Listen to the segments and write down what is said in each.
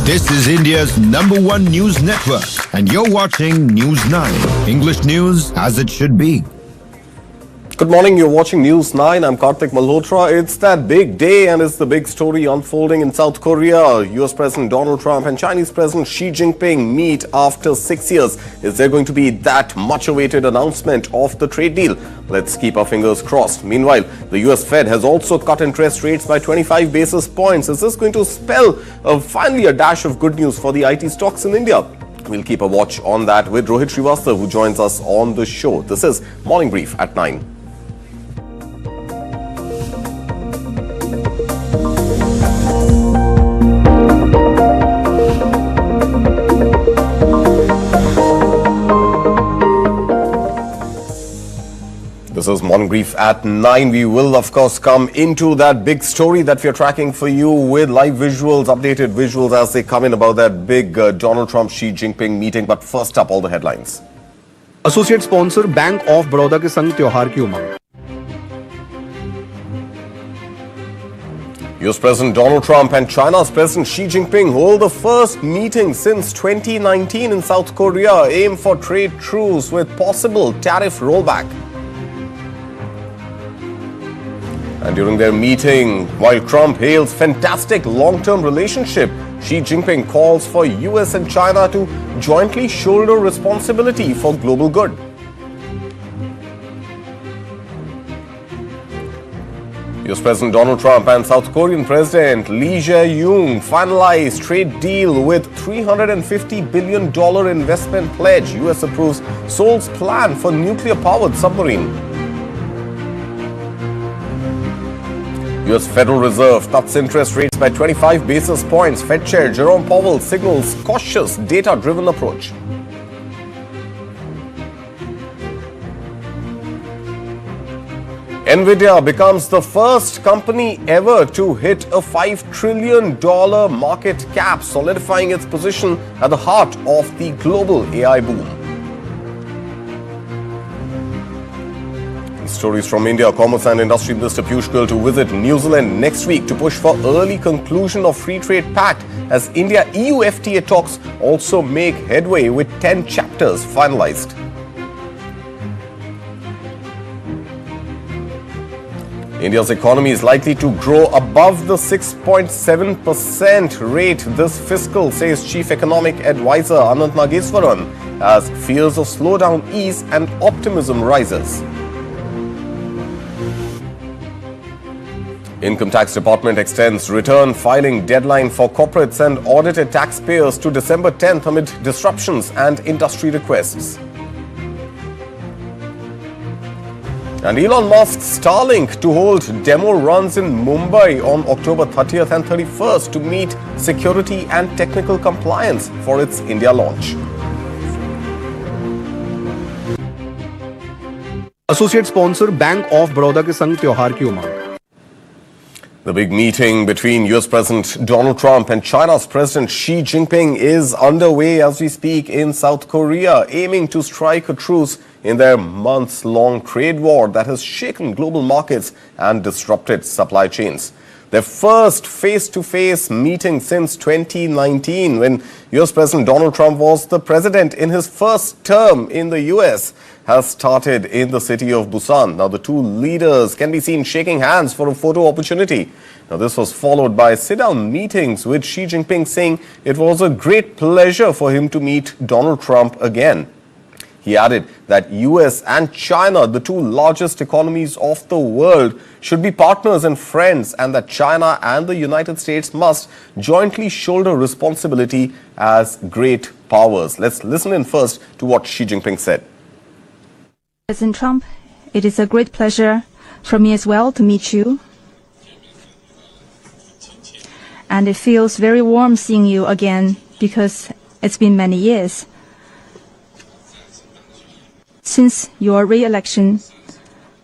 This is India's #1 news network, and you're watching News9. English news as it should be. Good morning, you're watching News9. I'm Karthik Malhotra. It's that big day and it's the big story unfolding in South Korea. US President Donald Trump and Chinese President Xi Jinping meet after 6 years. Is there going to be that much awaited announcement of the trade deal? Let's keep our fingers crossed. Meanwhile, the US Fed has also cut interest rates by 25 basis points. Is this going to spell finally a dash of good news for the IT stocks in India? We'll keep a watch on that with Rohit Srivastava, who joins us on the show. This is Morning Brief at 9. This is Morning Brief at 9. We will, of course, come into that big story that we are tracking for you with live visuals, updated visuals as they come in about that big Donald Trump-Xi Jinping meeting. But first up, all the headlines. Associate sponsor bank of Baroda के संग त्योहार की उमंग. US President Donald Trump and China's President Xi Jinping hold the first meeting since 2019 in South Korea, aim for trade truce with possible tariff rollback. And during their meeting, while Trump hails fantastic long-term relationship, Xi Jinping calls for US and China to jointly shoulder responsibility for global good. US President Donald Trump and South Korean President Lee Jae-myung finalized trade deal with $350 billion investment pledge. US approves Seoul's plan for nuclear-powered submarine. US Federal Reserve cuts interest rates by 25 basis points. Fed Chair Jerome Powell signals cautious, data-driven approach. Nvidia becomes the first company ever to hit a $5 trillion market cap, solidifying its position at the heart of the global AI boom. Stories from India. Commerce and Industry Minister Piyush Goyal to visit New Zealand next week to push for early conclusion of free trade pact as India-EU FTA talks also make headway with 10 chapters finalized. India's economy is likely to grow above the 6.7% rate this fiscal, says Chief Economic Advisor Anant Nageswaran, as fears of slowdown ease and optimism rises. Income Tax Department extends return filing deadline for corporates and audited taxpayers to December 10th amid disruptions and industry requests. And Elon Musk's Starlink to hold demo runs in Mumbai on October 30th and 31st to meet security and technical compliance for its India launch. Associate sponsor bank of Baroda के संग त्योहार की उमंग. The big meeting between US President Donald Trump and China's President Xi Jinping is underway as we speak in South Korea, aiming to strike a truce in their months-long trade war that has shaken global markets and disrupted supply chains. Their first face-to-face meeting since 2019, when US President Donald Trump was the president in his first term in the US, has started in the city of Busan. Now, the two leaders can be seen shaking hands for a photo opportunity. Now, this was followed by sit-down meetings with Xi Jinping saying it was a great pleasure for him to meet Donald Trump again. He added that US and China, the two largest economies of the world, should be partners and friends, and that China and the United States must jointly shoulder responsibility as great powers. Let's listen in first to what Xi Jinping said. President Trump, it is a great pleasure for me as well to meet you. And it feels very warm seeing you again because it's been many years. Since your re-election,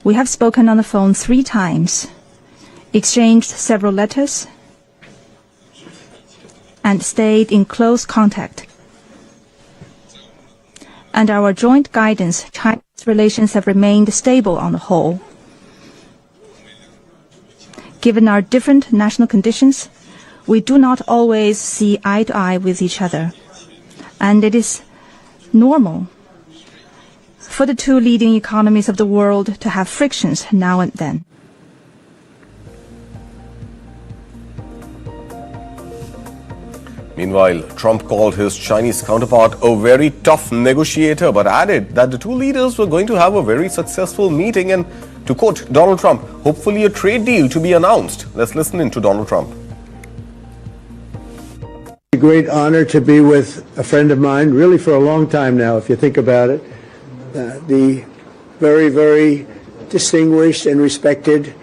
we have spoken on the phone 3 times, exchanged several letters, and stayed in close contact. And our joint guidance, China's relations have remained stable on the whole. Given our different national conditions, we do not always see eye to eye with each other, and it is normal for the two leading economies of the world to have frictions now and then. Meanwhile, Trump called his Chinese counterpart a very tough negotiator, but added that the two leaders were going to have a very successful meeting and, to quote Donald Trump, hopefully a trade deal to be announced. Let's listen in to Donald Trump. A great honor to be with a friend of mine, really for a long time now, if you think about it. The very, very distinguished and respected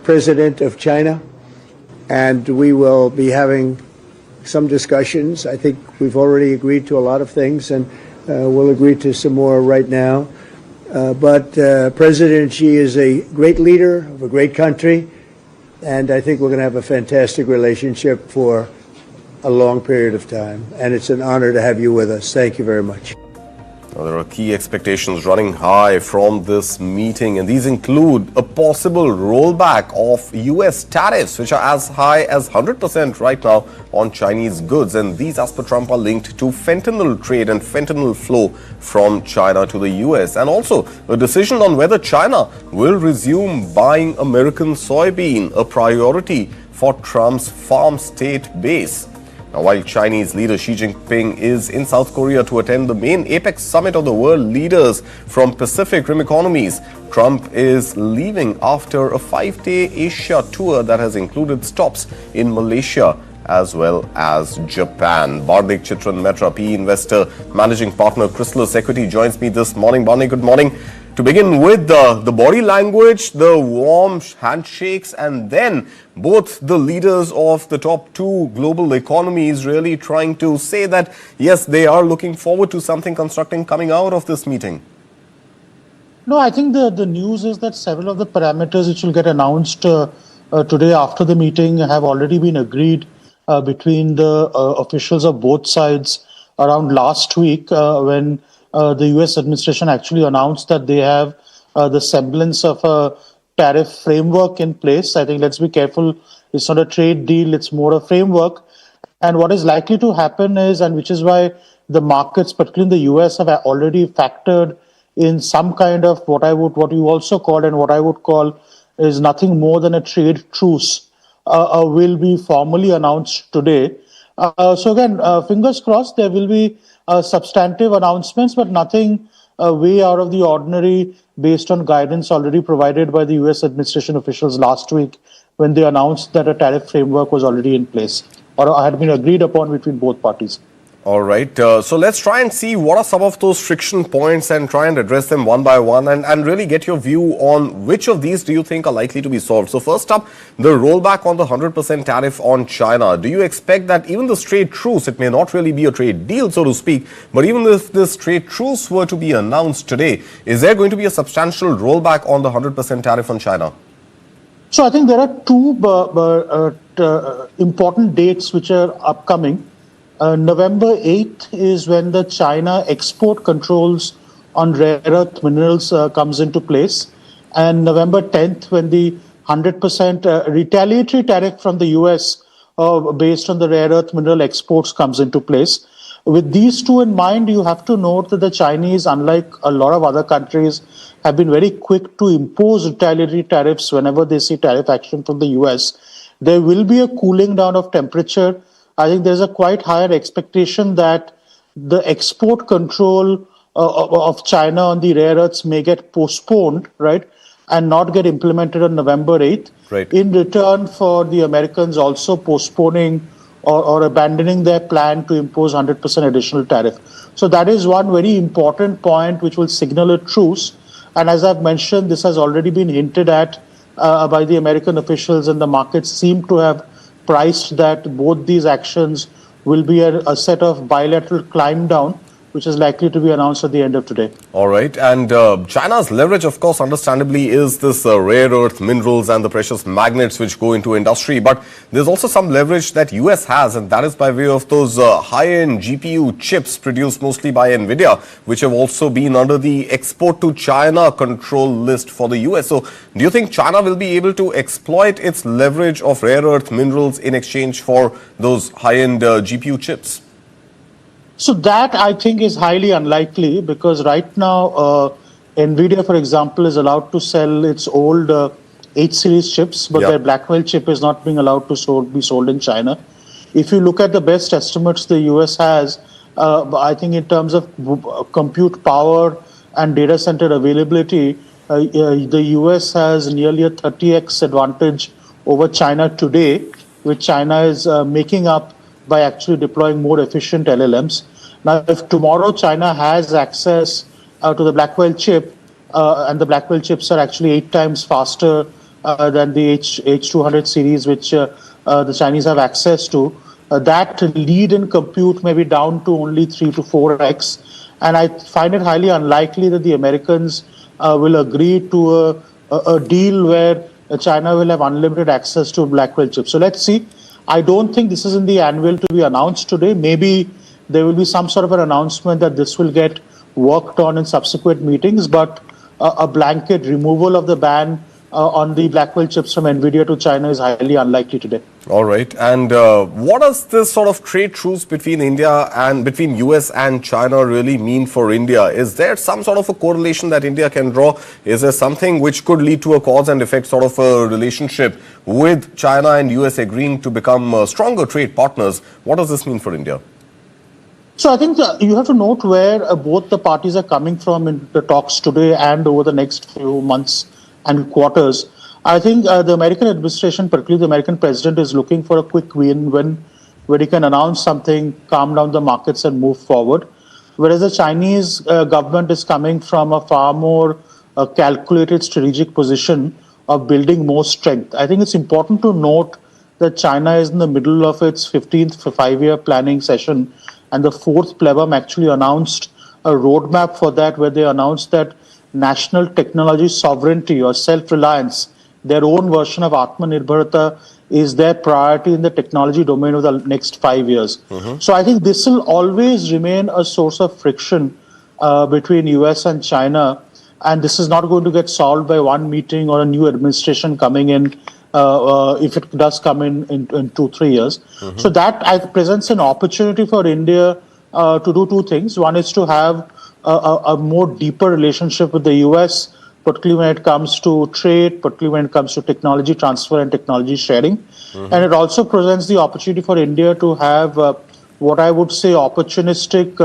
President of China. And we will be having some discussions. I think we've already agreed to a lot of things, and we'll agree to some more right now. But President Xi is a great leader of a great country, and I think we're going to have a fantastic relationship for a long period of time. And it's an honor to have you with us. Thank you very much. Now, there are key expectations running high from this meeting, and these include a possible rollback of U.S. tariffs, which are as high as 100% right now on Chinese goods. And these, as per Trump, are linked to fentanyl trade and fentanyl flow from China to the U.S. And also a decision on whether China will resume buying American soybean, a priority for Trump's farm state base. Now, while Chinese leader Xi Jinping is in South Korea to attend the main apex summit of the world leaders from Pacific Rim economies, Trump is leaving after a 5-day Asia tour that has included stops in Malaysia as well as Japan. Bardik Chitran Metra, PE investor, managing partner, Chrysalis Equity, joins me this morning. Bardik, good morning. To begin with, the body language, the warm handshakes, and then both the leaders of the top two global economies really trying to say that, yes, they are looking forward to something constructive coming out of this meeting. No, I think the news is that several of the parameters which will get announced today after the meeting have already been agreed between the officials of both sides around last week when the US administration actually announced that they have the semblance of a tariff framework in place. I think let's be careful. It's not a trade deal. It's more a framework. And what is likely to happen is, and which is why the markets, particularly in the US, have already factored in some kind of what you also call and what I would call is nothing more than a trade truce will be formally announced today. So again, fingers crossed, there will be substantive announcements, but nothing way out of the ordinary based on guidance already provided by the US administration officials last week when they announced that a tariff framework was already in place or had been agreed upon between both parties. All right. So let's try and see what are some of those friction points and try and address them one by one and really get your view on which of these do you think are likely to be solved. So first up, the rollback on the 100% tariff on China. Do you expect that even this trade truce, it may not really be a trade deal, so to speak, but even if this trade truce were to be announced today, is there going to be a substantial rollback on the 100% tariff on China? So I think there are two important dates which are upcoming. November 8th is when the China export controls on rare earth minerals comes into place. And November 10th when the 100% retaliatory tariff from the US based on the rare earth mineral exports comes into place. With these two in mind, you have to note that the Chinese, unlike a lot of other countries, have been very quick to impose retaliatory tariffs whenever they see tariff action from the US. There will be a cooling down of temperature. I think there's a quite higher expectation that the export control of China on the rare earths may get postponed, right, and not get implemented on November 8th. Right. In return for the Americans also postponing or abandoning their plan to impose 100% additional tariff. So that is one very important point which will signal a truce. And as I've mentioned, this has already been hinted at by the American officials, and the markets seem to have priced that both these actions will be a set of bilateral climb down, which is likely to be announced at the end of today. All right. And China's leverage, of course, understandably, is this rare earth minerals and the precious magnets which go into industry. But there's also some leverage that US has, and that is by way of those high-end GPU chips produced mostly by Nvidia, which have also been under the export to China control list for the US. So do you think China will be able to exploit its leverage of rare earth minerals in exchange for those high-end GPU chips? So that, I think, is highly unlikely, because right now, Nvidia, for example, is allowed to sell its old H series chips, but their Blackwell chip is not being allowed to be sold in China. If you look at the best estimates the US has, I think in terms of compute power and data center availability, the US has nearly a 30x advantage over China today, which China is making up by actually deploying more efficient LLMs. Now, if tomorrow China has access to the Blackwell chip, and the Blackwell chips are actually 8 times faster than the H200 series, which the Chinese have access to, that lead in compute may be down to only 3 to 4x. And I find it highly unlikely that the Americans will agree to a deal where China will have unlimited access to Blackwell chips. So let's see. I don't think this is in the annual to be announced today. Maybe there will be some sort of an announcement that this will get worked on in subsequent meetings, but a blanket removal of the ban on the Blackwell chips from Nvidia to China is highly unlikely today. All right. And what does this sort of trade truce between India and between US and China really mean for India? Is there some sort of a correlation that India can draw? Is there something which could lead to a cause and effect sort of a relationship with China and US agreeing to become stronger trade partners? What does this mean for India? So I think you have to note where both the parties are coming from in the talks today and over the next few months and quarters. I think the American administration, particularly the American president, is looking for a quick win where he can announce something, calm down the markets and move forward. Whereas the Chinese government is coming from a far more calculated strategic position of building more strength. I think it's important to note that China is in the middle of its 15th five-year planning session, and the fourth plenum actually announced a roadmap for that, where they announced that national technology sovereignty or self-reliance, their own version of Atmanirbharta, is their priority in the technology domain of the next 5 years. So I think this will always remain a source of friction between US and China, and this is not going to get solved by one meeting or a new administration coming in, if it does come in 2-3 years. So that presents an opportunity for India to do two things. One is to have a more deeper relationship with the US, particularly when it comes to trade, particularly when it comes to technology transfer and technology sharing. And it also presents the opportunity for India to have what I would say opportunistic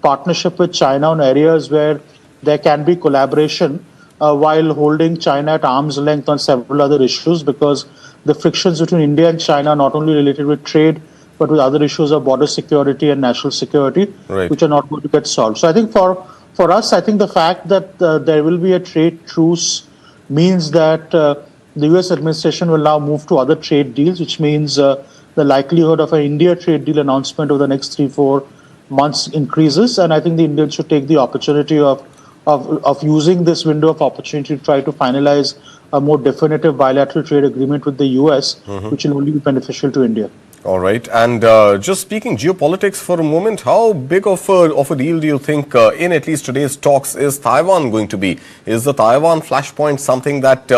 partnership with China on areas where there can be collaboration, while holding China at arm's length on several other issues, because the frictions between India and China are not only related with trade, but with other issues of border security and national security, which are not going to get solved. So I think for us, I think the fact that there will be a trade truce means that the US administration will now move to other trade deals, which means the likelihood of an India trade deal announcement over the next 3-4 months increases. And I think the Indians should take the opportunity of using this window of opportunity to try to finalize a more definitive bilateral trade agreement with the US, which will only be beneficial to India. All right. And just speaking geopolitics for a moment, how big of a deal do you think in at least today's talks is Taiwan going to be? Is the Taiwan flashpoint something that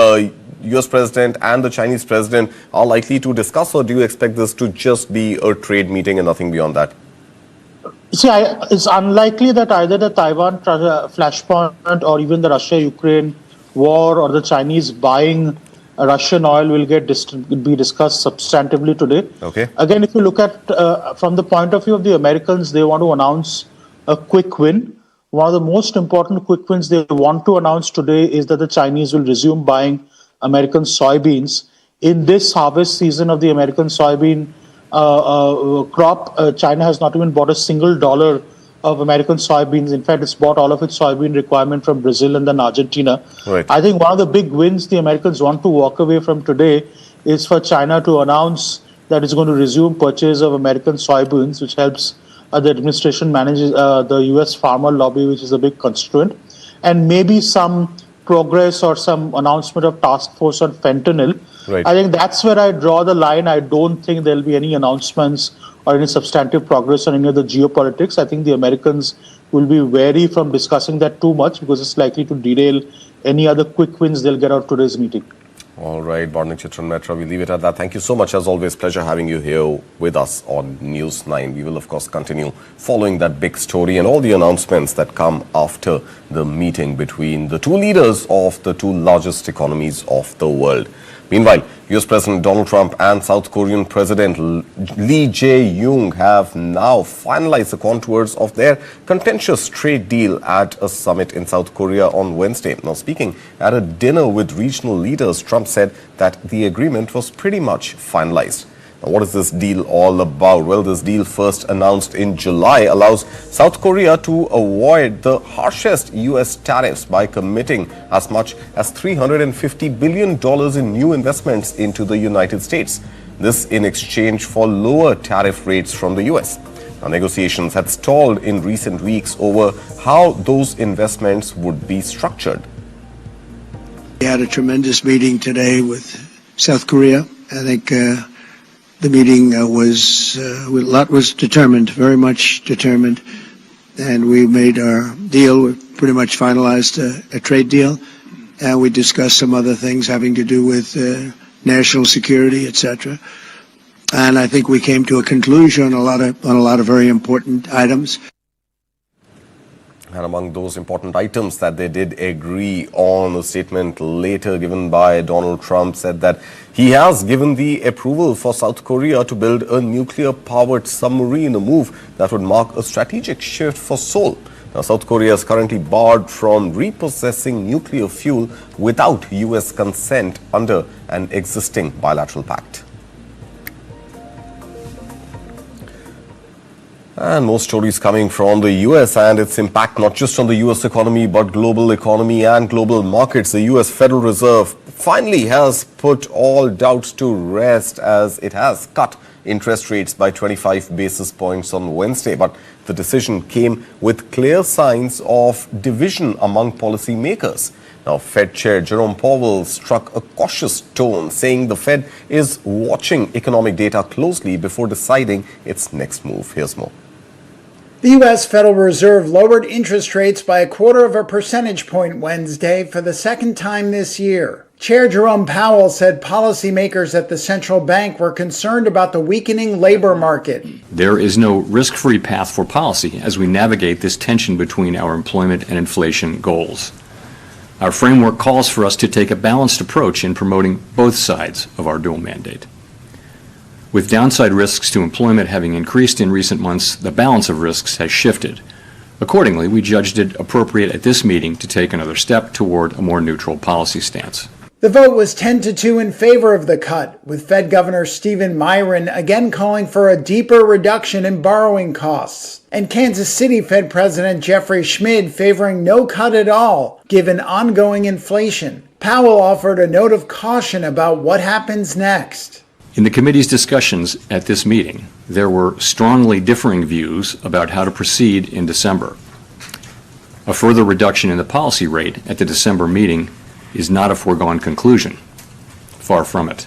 US President and the Chinese President are likely to discuss, or do you expect this to just be a trade meeting and nothing beyond that? See, it's unlikely that either the Taiwan flashpoint or even the Russia-Ukraine war or the Chinese buying Russian oil will be discussed substantively today. Okay. Again, if you look at from the point of view of the Americans, they want to announce a quick win. One of the most important quick wins they want to announce today is that the Chinese will resume buying American soybeans. In this harvest season of the American soybean crop, China has not even bought a single dollar of American soybeans. In fact, it's bought all of its soybean requirement from Brazil and then Argentina. Right. I think one of the big wins the Americans want to walk away from today is for China to announce that it's going to resume purchase of American soybeans, which helps the administration manages the US farmer lobby, which is a big constituent, and maybe some progress or some announcement of task force on fentanyl. Right. I think that's where I draw the line. I don't think there'll be any announcements or any substantive progress on any of the geopolitics. I think the Americans will be wary from discussing that too much because it's likely to derail any other quick wins they'll get out of today's meeting. All right, Barnik Chitran Metra, we leave it at that. Thank you so much. As always, pleasure having you here with us on News 9. We will, of course, continue following that big story and all the announcements that come after the meeting between the two leaders of the two largest economies of the world. Meanwhile, US President Donald Trump and South Korean President Lee Jae-yong have now finalized the contours of their contentious trade deal at a summit in South Korea on Wednesday. Now, speaking at a dinner with regional leaders, Trump said that the agreement was pretty much finalized. Now, what is this deal all about? Well, this deal, first announced in July, allows South Korea to avoid the harshest U.S. tariffs by committing as much as $350 billion in new investments into the United States. This in exchange for lower tariff rates from the U.S. Now, negotiations had stalled in recent weeks over how those investments would be structured. We had a tremendous meeting today with South Korea. I think the meeting a lot was determined, very much determined, and we made our deal. We pretty much finalized a trade deal, and we discussed some other things having to do with national security, etc. And I think we came to a conclusion on a lot of very important items. And among those important items that they did agree on, a statement later given by Donald Trump said that he has given the approval for South Korea to build a nuclear-powered submarine, a move that would mark a strategic shift for Seoul. Now, South Korea is currently barred from repossessing nuclear fuel without U.S. consent under an existing bilateral pact. And more stories coming from the U.S. and its impact not just on the U.S. economy but global economy and global markets. The U.S. Federal Reserve finally has put all doubts to rest as it has cut interest rates by 25 basis points on Wednesday. But the decision came with clear signs of division among policymakers. Now, Fed Chair Jerome Powell struck a cautious tone, saying the Fed is watching economic data closely before deciding its next move. Here's more. The U.S. Federal Reserve lowered interest rates by 0.25 percentage point Wednesday for the second time this year. Chair Jerome Powell said policymakers at the central bank were concerned about the weakening labor market. There is no risk-free path for policy as we navigate this tension between our employment and inflation goals. Our framework calls for us to take a balanced approach in promoting both sides of our dual mandate. With downside risks to employment having increased in recent months, the balance of risks has shifted. Accordingly, we judged it appropriate at this meeting to take another step toward a more neutral policy stance. The vote was 10-2 in favor of the cut, with Fed Governor Stephen Myron again calling for a deeper reduction in borrowing costs, and Kansas City Fed President Jeffrey Schmid favoring no cut at all, given ongoing inflation. Powell offered a note of caution about what happens next. In the committee's discussions at this meeting, there were strongly differing views about how to proceed in December. A further reduction in the policy rate at the December meeting is not a foregone conclusion. Far from it.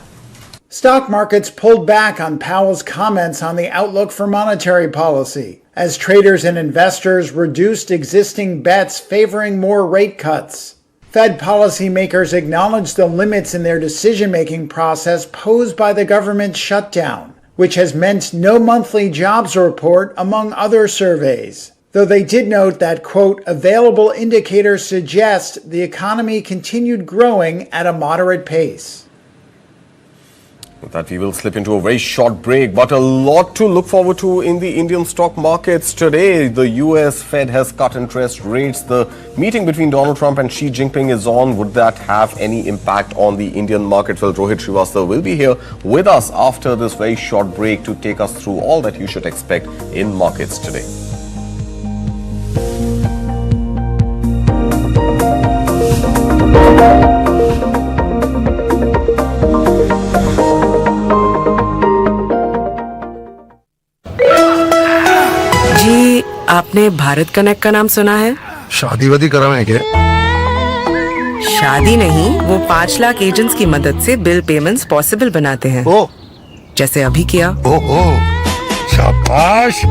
Stock markets pulled back on Powell's comments on the outlook for monetary policy, as traders and investors reduced existing bets favoring more rate cuts. Fed policymakers acknowledged the limits in their decision-making process posed by the government shutdown, which has meant no monthly jobs report among other surveys. Though they did note that, quote, available indicators suggest the economy continued growing at a moderate pace. With that, we will slip into a very short break, but a lot to look forward to in the Indian stock markets today. The US Fed has cut interest rates. The meeting between Donald Trump and Xi Jinping is on. Would that have any impact on the Indian market? Well, Rohit Srivastava will be here with us after this very short break to take us through all that you should expect in markets today. आपने Bharat connect का नाम सुना है? शादी वादी करा है क्या? शादी नहीं, वो 5 लाख एजेंट्स की मदद से बिल पेमेंट्स पॉसिबल बनाते हैं। ओ, जैसे अभी किया। ओ, शाबाश।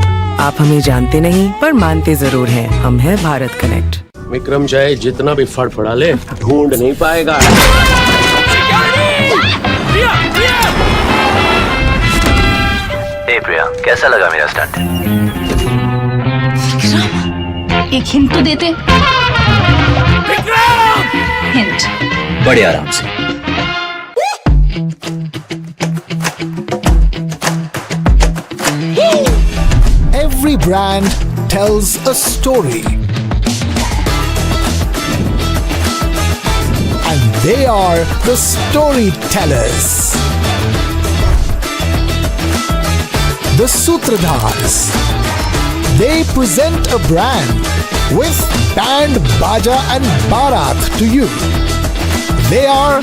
आप हमें जानते नहीं पर मानते जरूर हैं। हम हैं भारत कनेक्ट। विक्रम चाहे जितना भी फड़फड़ा ले, ढूंढ नहीं पाएगा। प्रिया, कैसा लगा मेरा स्टंट? एक हिंट तो देते। हिंट। बड़े आराम से। Every brand tells a story. And they are the storytellers. The Sutradhars. They present a brand with band, baja and barat to you. They are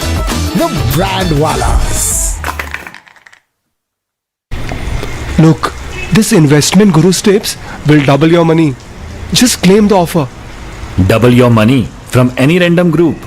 the Brandwalas. Look, this investment Guru's tips will double your money. Just claim the offer. Double your money from any random group.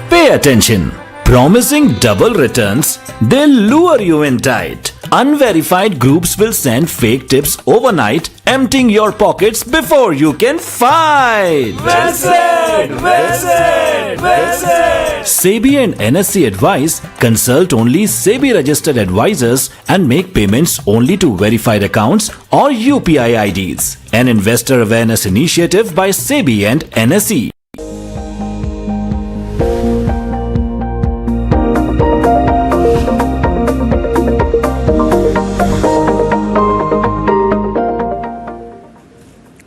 Pay attention. Promising double returns, they'll lure you in tight. Unverified groups will send fake tips overnight, emptying your pockets before you can fight. Well said, well said, well said. SEBI and NSE advise, consult only SEBI registered advisors and make payments only to verified accounts or UPI IDs. An investor awareness initiative by SEBI and NSE.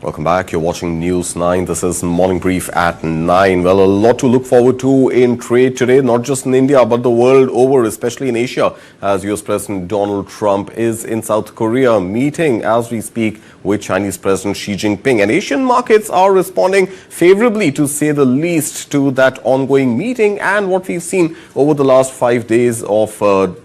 Welcome back. You're watching News 9. This is Morning Brief at 9. Well, a lot to look forward to in trade today, not just in India, but the world over, especially in Asia, as US President Donald Trump is in South Korea meeting as we speak with Chinese President Xi Jinping. And Asian markets are responding favorably, to say the least, to that ongoing meeting and what we've seen over the last 5 days of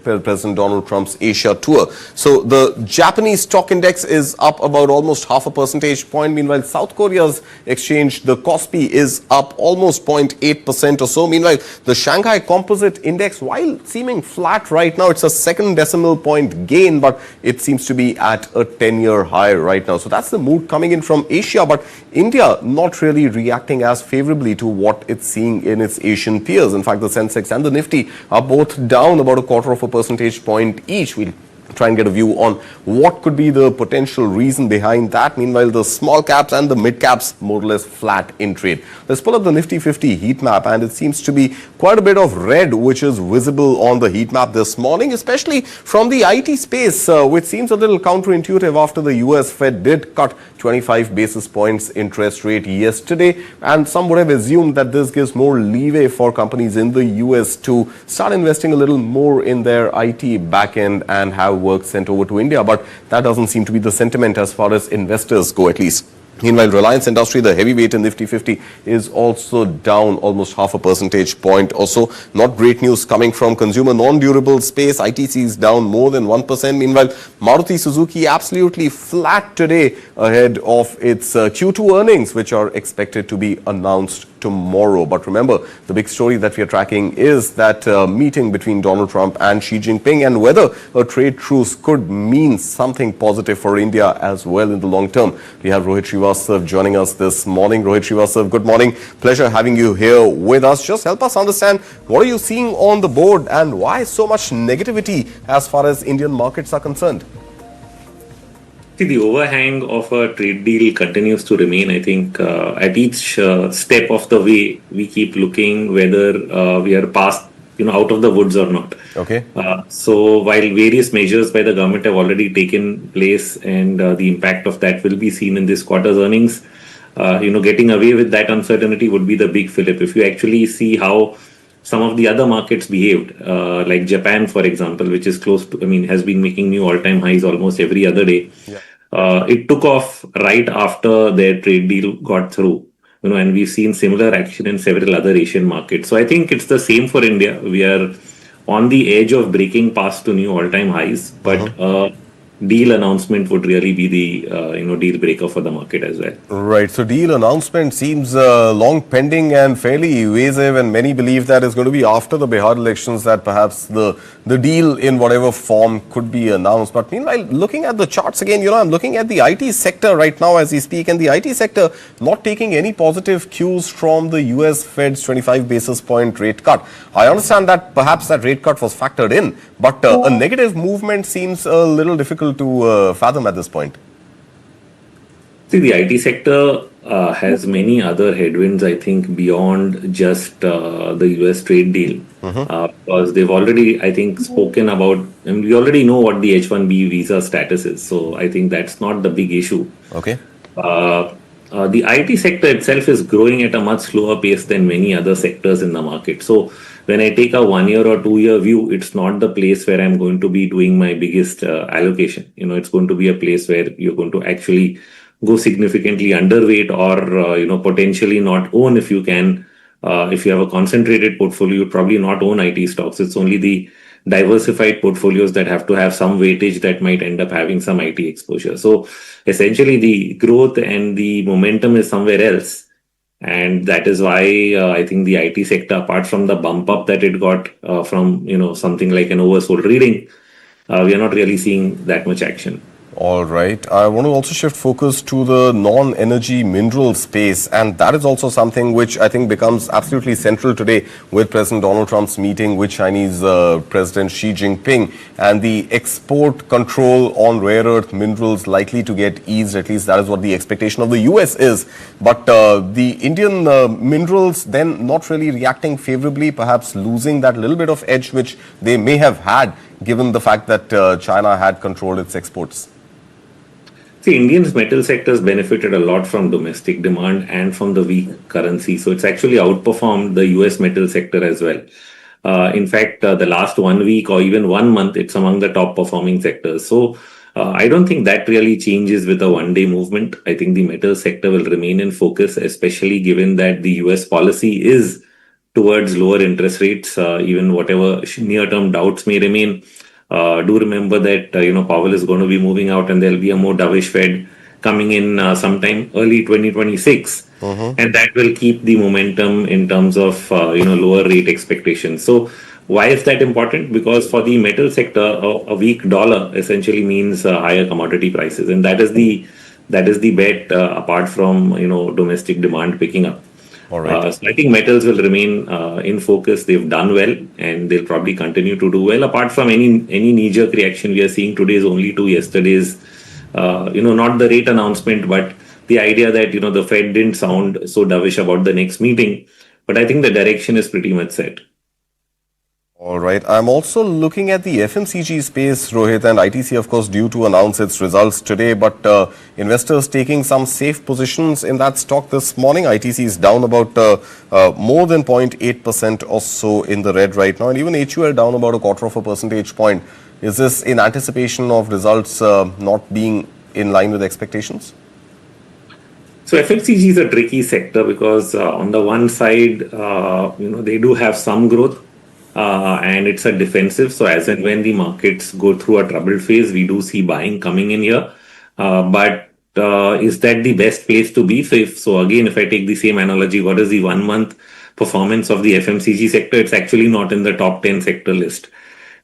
President Donald Trump's Asia tour. So the Japanese stock index is up about almost half a percentage point. Meanwhile, South Korea's exchange, the Kospi, is up almost 0.8% or so. Meanwhile, the Shanghai Composite Index, while seeming flat right now, it's a second decimal point gain, but it seems to be at a 10-year high right now. So that's the mood coming in from Asia. But India not really reacting as favorably to what it's seeing in its Asian peers. In fact, the Sensex and the Nifty are both down about a quarter of a percentage point each. We'll try and get a view on what could be the potential reason behind that. Meanwhile, the small caps and the mid caps more or less flat in trade. Let's pull up the Nifty 50 heat map, and it seems to be quite a bit of red which is visible on the heat map this morning, especially from the IT space, which seems a little counterintuitive after the US Fed did cut 25 basis points interest rate yesterday, and some would have assumed that this gives more leeway for companies in the US to start investing a little more in their IT backend and have work sent over to India. But that doesn't seem to be the sentiment as far as investors go, at least. Meanwhile, Reliance Industry, the heavyweight in Nifty 50, is also down almost half a percentage point or so. Not great news coming from consumer non-durable space. ITC is down more than 1%. Meanwhile, Maruti Suzuki absolutely flat today ahead of its Q2 earnings, which are expected to be announced tomorrow. But remember, the big story that we are tracking is that meeting between Donald Trump and Xi Jinping, and whether a trade truce could mean something positive for India as well in the long term. We have Rohit Srivastav joining us this morning. Rohit Srivastav, good morning. Pleasure having you here with us. Just help us understand, what are you seeing on the board and why so much negativity as far as Indian markets are concerned? See, the overhang of a trade deal continues to remain. I think at each step of the way, we keep looking whether we are past, out of the woods or not. Okay. So while various measures by the government have already taken place, and the impact of that will be seen in this quarter's earnings, getting away with that uncertainty would be the big fillip. If you actually see how some of the other markets behaved, like Japan, for example, which is close to, has been making new all-time highs almost every other day. Yeah. It took off right after their trade deal got through, and we've seen similar action in several other Asian markets. So I think it's the same for India. We are on the edge of breaking past to new all-time highs, but deal announcement would really be the deal breaker for the market as well. Right. So deal announcement seems long pending and fairly evasive, and many believe that it's going to be after the Bihar elections that perhaps the deal in whatever form could be announced. But meanwhile, looking at the charts again, I'm looking at the IT sector right now as we speak, and the IT sector not taking any positive cues from the US Fed's 25 basis point rate cut. I understand that perhaps that rate cut was factored in, but a negative movement seems a little difficult to fathom at this point. See, the IT sector has many other headwinds, I think, beyond just the US trade deal. Because they've already, I think, spoken about, and we already know what the H-1B visa status is. So I think that's not the big issue. Okay. The IT sector itself is growing at a much slower pace than many other sectors in the market. So when I take a 1 year or 2 year view, it's not the place where I'm going to be doing my biggest allocation. It's going to be a place where you're going to actually go significantly underweight or, potentially not own if you can. If you have a concentrated portfolio, you probably not own IT stocks. It's only the diversified portfolios that have to have some weightage that might end up having some IT exposure. So essentially the growth and the momentum is somewhere else. And that is why I think the IT sector, apart from the bump up that it got from, something like an oversold reading, we are not really seeing that much action. All right. I want to also shift focus to the non-energy mineral space, and that is also something which I think becomes absolutely central today with President Donald Trump's meeting with Chinese President Xi Jinping, and the export control on rare earth minerals likely to get eased. At least that is what the expectation of the US is. But the Indian minerals then not really reacting favorably, perhaps losing that little bit of edge which they may have had given the fact that China had controlled its exports. See, India's metal sectors benefited a lot from domestic demand and from the weak currency. So it's actually outperformed the US metal sector as well. In fact, the last 1 week or even 1 month, it's among the top performing sectors. So I don't think that really changes with a one-day movement. I think the metal sector will remain in focus, especially given that the US policy is towards lower interest rates, even whatever near-term doubts may remain. Do remember that, Powell is going to be moving out and there'll be a more dovish Fed coming in sometime early 2026. And that will keep the momentum in terms of, lower rate expectations. So why is that important? Because for the metal sector, a weak dollar essentially means higher commodity prices. And that is the bet apart from, domestic demand picking up. All right. So I think metals will remain in focus. They've done well and they'll probably continue to do well. Apart from any knee-jerk reaction we are seeing today is only to yesterday's, not the rate announcement, but the idea that, the Fed didn't sound so dovish about the next meeting. But I think the direction is pretty much set. All right. I'm also looking at the FMCG space, Rohit, and ITC, of course, due to announce its results today. But investors taking some safe positions in that stock this morning. ITC is down about more than 0.8% or so in the red right now. And even HUL down about 0.25 percentage point. Is this in anticipation of results not being in line with expectations? So FMCG is a tricky sector because on the one side, they do have some growth. And it's a defensive. So as and when the markets go through a troubled phase, we do see buying coming in here. But is that the best place to be? So again, if I take the same analogy, what is the 1 month performance of the FMCG sector? It's actually not in the top 10 sector list,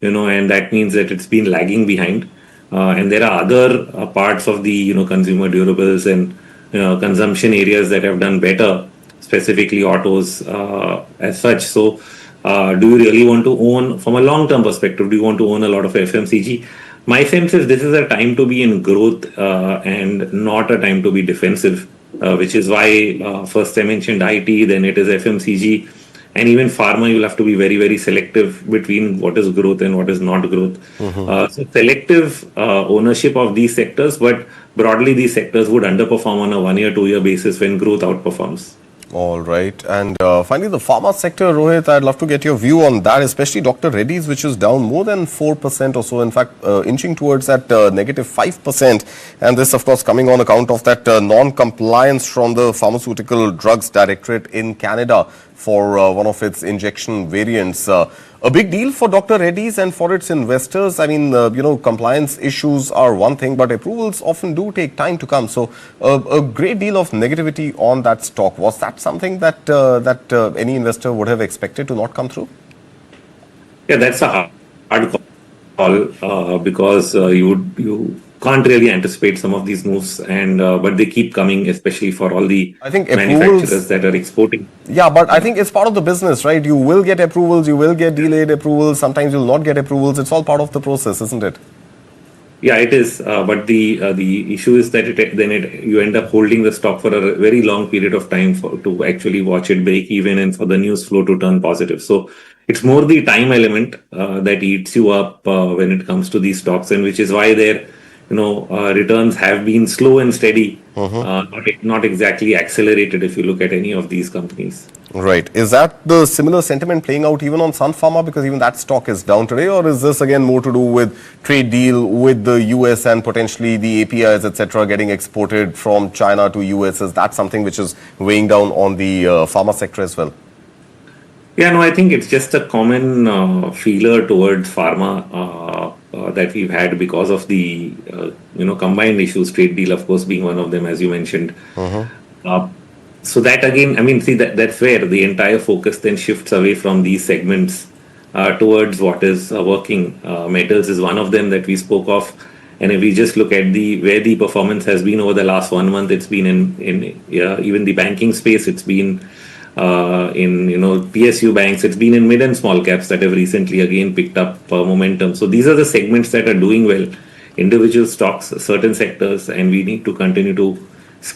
and that means that it's been lagging behind. And there are other parts of the, consumer durables and consumption areas that have done better, specifically autos as such. So do you really want to own, from a long-term perspective, do you want to own a lot of FMCG? My sense is this is a time to be in growth and not a time to be defensive, which is why first I mentioned IT, then it is FMCG, and even pharma. You'll have to be very, very selective between what is growth and what is not growth. So selective ownership of these sectors, but broadly these sectors would underperform on a 1 year, 2 year basis when growth outperforms. All right. And finally, the pharma sector, Rohit, I'd love to get your view on that, especially Dr. Reddy's, which is down more than 4% or so. In fact, inching towards that negative 5%. And this, of course, coming on account of that non-compliance from the Pharmaceutical Drugs Directorate in Canada for one of its injection variants. A big deal for Dr. Reddy's and for its investors. I mean, compliance issues are one thing, but approvals often do take time to come. So a great deal of negativity on that stock. Was that something that any investor would have expected to not come through? Yeah, that's a hard call because you can't really anticipate some of these moves, and but they keep coming, especially for all the manufacturers that are exporting. Yeah, but I think it's part of the business, right? You will get approvals, you will get delayed approvals, sometimes you'll not get approvals. It's all part of the process, isn't it? Yeah, it is. But the issue is that you end up holding the stock for a very long period of time to actually watch it break even and for the news flow to turn positive. So it's more the time element that eats you up when it comes to these stocks, and which is why their returns have been slow and steady, not exactly accelerated if you look at any of these companies. Right. Is that the similar sentiment playing out even on Sun Pharma, because even that stock is down today, or is this again more to do with trade deal with the US and potentially the APIs, etc., getting exported from China to US? Is that something which is weighing down on the pharma sector as well? Yeah, no, I think it's just a common feeler towards pharma that we've had because of the combined issues, trade deal, of course, being one of them, as you mentioned. So that again, I mean, see, that's where the entire focus then shifts away from these segments towards what is working. Metals is one of them that we spoke of. And if we just look at where the performance has been over the last 1 month, it's been in even the banking space, it's been in PSU banks, it's been in mid and small caps that have recently again picked up momentum. So these are the segments that are doing well, individual stocks, certain sectors, and we need to continue to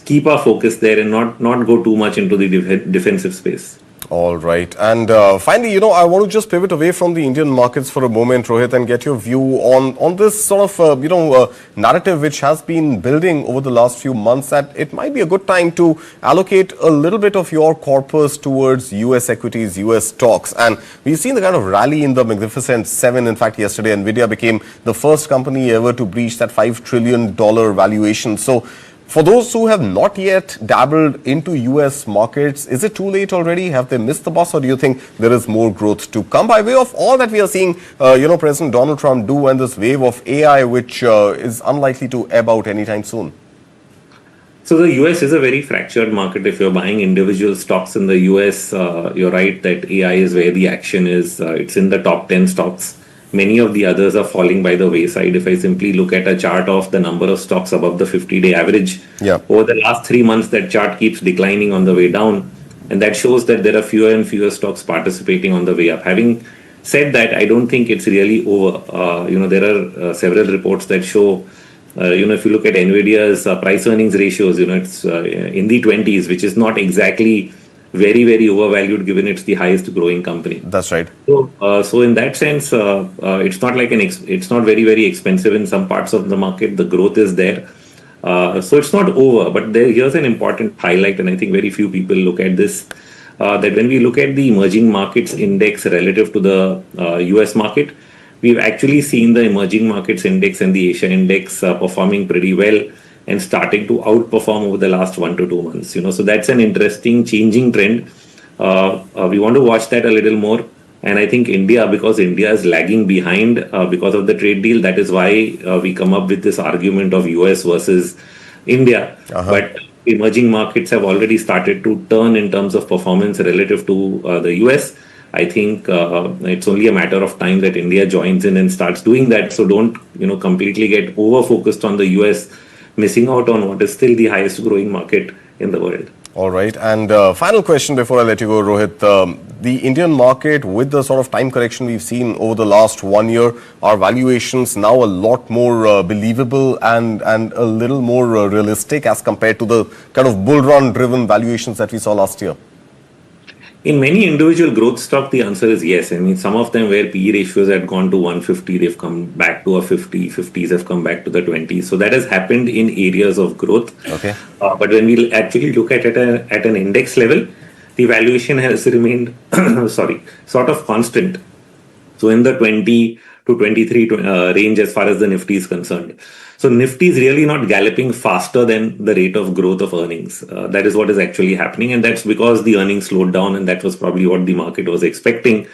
keep our focus there and not go too much into the defensive space. All right. And finally, I want to just pivot away from the Indian markets for a moment, Rohit, and get your view on this sort of, narrative which has been building over the last few months, that it might be a good time to allocate a little bit of your corpus towards US equities, US stocks. And we've seen the kind of rally in the Magnificent Seven. In fact, yesterday, Nvidia became the first company ever to breach that $5 trillion valuation. So for those who have not yet dabbled into US markets, is it too late already? Have they missed the bus, or do you think there is more growth to come by way of all that we are seeing, President Donald Trump do, and this wave of AI, which is unlikely to ebb out anytime soon? So the US is a very fractured market. If you're buying individual stocks in the US, you're right that AI is where the action is. It's in the top 10 stocks. Many of the others are falling by the wayside. If I simply look at a chart of the number of stocks above the 50-day average, over the last 3 months, that chart keeps declining on the way down. And that shows that there are fewer and fewer stocks participating on the way up. Having said that, I don't think it's really over. There are several reports that show, if you look at Nvidia's price earnings ratios, it's in the 20s, which is not exactly very, very overvalued given it's the highest growing company. That's right. So in that sense, it's not like it's not very, very expensive in some parts of the market. The growth is there. So it's not over. But here's an important highlight, and I think very few people look at this, that when we look at the emerging markets index relative to the US market, we've actually seen the emerging markets index and the Asia index performing pretty well and starting to outperform over the last 1 to 2 months. So that's an interesting changing trend. We want to watch that a little more. And I think India, because India is lagging behind because of the trade deal, that is why we come up with this argument of US versus India. But emerging markets have already started to turn in terms of performance relative to the US. I think it's only a matter of time that India joins in and starts doing that. So don't, completely get over-focused on the US, missing out on what is still the highest growing market in the world. All right. And final question before I let you go, Rohit. The Indian market, with the sort of time correction we've seen over the last 1 year, are valuations now a lot more believable and a little more realistic as compared to the kind of bull run driven valuations that we saw last year? In many individual growth stock, the answer is yes. I mean, some of them where PE ratios had gone to 150, they've come back to a 50, 50s have come back to the 20s. So that has happened in areas of growth. Okay. But when we actually look at it at an index level, the valuation has remained, sort of constant. So in the 20 to 23 range as far as the Nifty is concerned. So Nifty is really not galloping faster than the rate of growth of earnings. That is what is actually happening, and that's because the earnings slowed down, and that was probably what the market was expecting.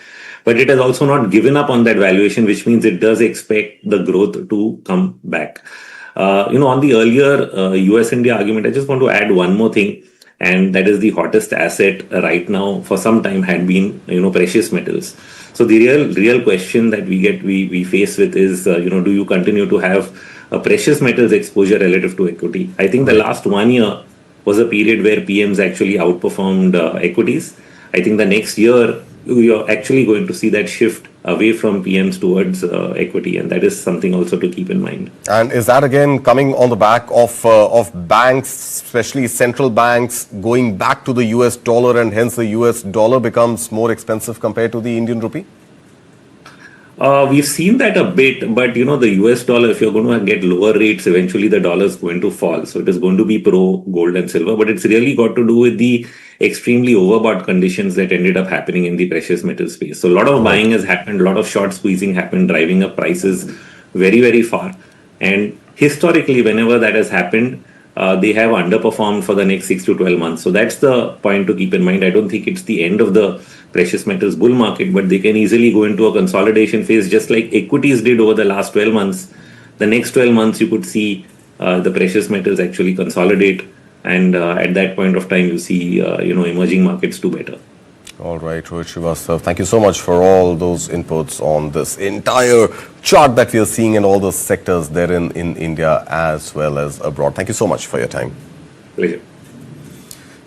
But it has also not given up on that valuation, which means it does expect the growth to come back. On the earlier US-India argument, I just want to add one more thing, and that is the hottest asset right now for some time had been, precious metals. So the real question that we face with is, do you continue to have a precious metals exposure relative to equity? I think the last 1 year was a period where PMs actually outperformed equities. I think the next year, you're actually going to see that shift away from PMs towards equity, and that is something also to keep in mind. And is that again coming on the back of banks, especially central banks, going back to the US dollar, and hence the US dollar becomes more expensive compared to the Indian rupee? We've seen that a bit, but the US dollar, if you're going to get lower rates, eventually the dollar is going to fall. So it is going to be pro gold and silver, but it's really got to do with the extremely overbought conditions that ended up happening in the precious metal space. So a lot of buying has happened, a lot of short squeezing happened, driving up prices very, very far. And historically, whenever that has happened, they have underperformed for the next 6 to 12 months. So that's the point to keep in mind. I don't think it's the end of the precious metals bull market, but they can easily go into a consolidation phase, just like equities did over the last 12 months. The next 12 months, you could see the precious metals actually consolidate. And at that point of time, you see, emerging markets do better. All right, Rohit Srivastav, thank you so much for all those inputs on this entire chart that we are seeing in all the sectors therein in India as well as abroad. Thank you so much for your time. Pleasure.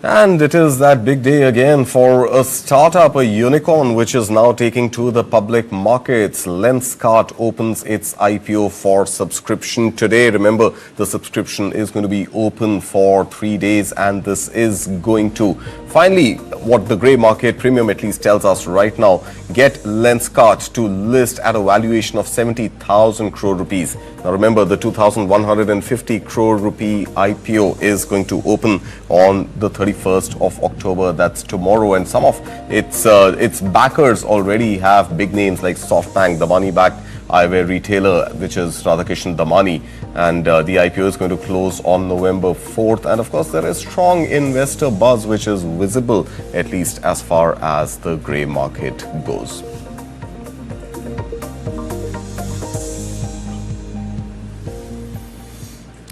And it is that big day again for a startup, a unicorn, which is now taking to the public markets. Lenskart opens its IPO for subscription today. Remember, the subscription is going to be open for 3 days, and this is going to finally, what the grey market premium at least tells us right now, get Lenskart to list at a valuation of 70,000 crore rupees. Now remember, the 2,150 crore rupee IPO is going to open on the 31st of October. That's tomorrow, and some of its backers already have big names like SoftBank, the money-backed eyewear retailer, which is Radhakishan Damani, and the IPO is going to close on November 4th. And of course, there is strong investor buzz, which is visible, at least as far as the grey market goes.